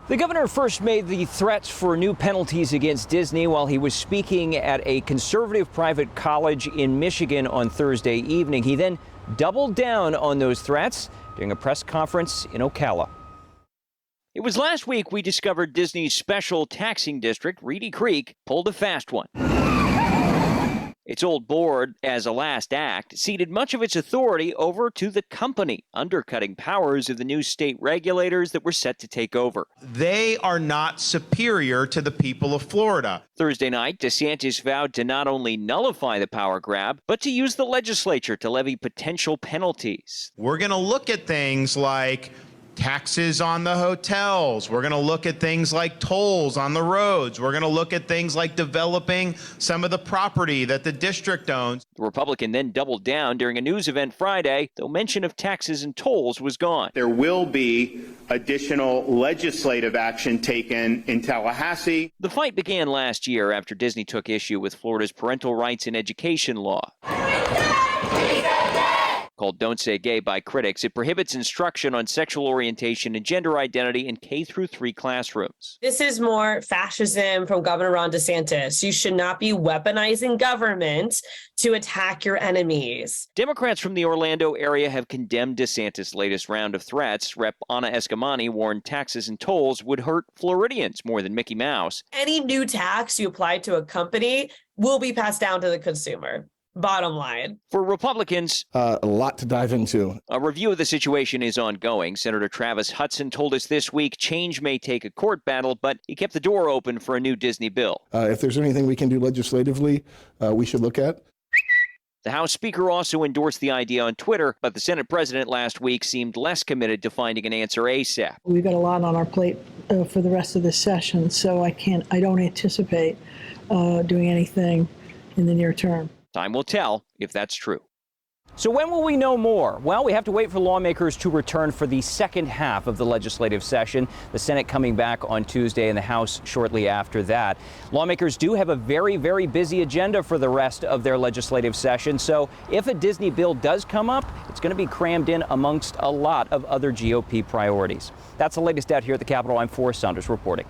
The governor first made the threats for new penalties against Disney while he was speaking at a conservative private college in Michigan on Thursday evening. He then doubled down on those threats during a press conference in Ocala. It was last week we discovered Disney's special taxing district, Reedy Creek, pulled a fast one. Its old board, as a last act, ceded much of its authority over to the company, undercutting powers of the new state regulators that were set to take over. They are not superior to the people of Florida. Thursday night, DeSantis vowed to not only nullify the power grab, but to use the legislature to levy potential penalties. We're going to look at things like taxes on the hotels. We're going to look at things like tolls on the roads. We're going to look at things like developing some of the property that the district owns. The Republican then doubled down during a news event Friday, though mention of taxes and tolls was gone. There will be additional legislative action taken in Tallahassee. The fight began last year after Disney took issue with Florida's parental rights in education law. Called Don't Say Gay by critics, it prohibits instruction on sexual orientation and gender identity in K-3 classrooms. This is more fascism from Governor Ron DeSantis. You should not be weaponizing government to attack your enemies. Democrats from the Orlando area have condemned DeSantis' latest round of threats. Rep. Anna Escamani warned taxes and tolls would hurt Floridians more than Mickey Mouse. Any new tax you apply to a company will be passed down to the consumer. Bottom line. For Republicans, a lot to dive into. A review of the situation is ongoing. Senator Travis Hudson told us this week change may take a court battle, but he kept the door open for a new Disney bill. If there's anything we can do legislatively, we should look at. The House Speaker also endorsed the idea on Twitter, but the Senate President last week seemed less committed to finding an answer ASAP. We've got a lot on our plate for the rest of this session, so I don't anticipate doing anything in the near term. Time will tell if that's true. So when will we know more? Well, we have to wait for lawmakers to return for the second half of the legislative session. The Senate coming back on Tuesday and the House shortly after that. Lawmakers do have a very, very busy agenda for the rest of their legislative session. So if a Disney bill does come up, it's going to be crammed in amongst a lot of other GOP priorities. That's the latest out here at the Capitol. I'm Forrest Saunders reporting.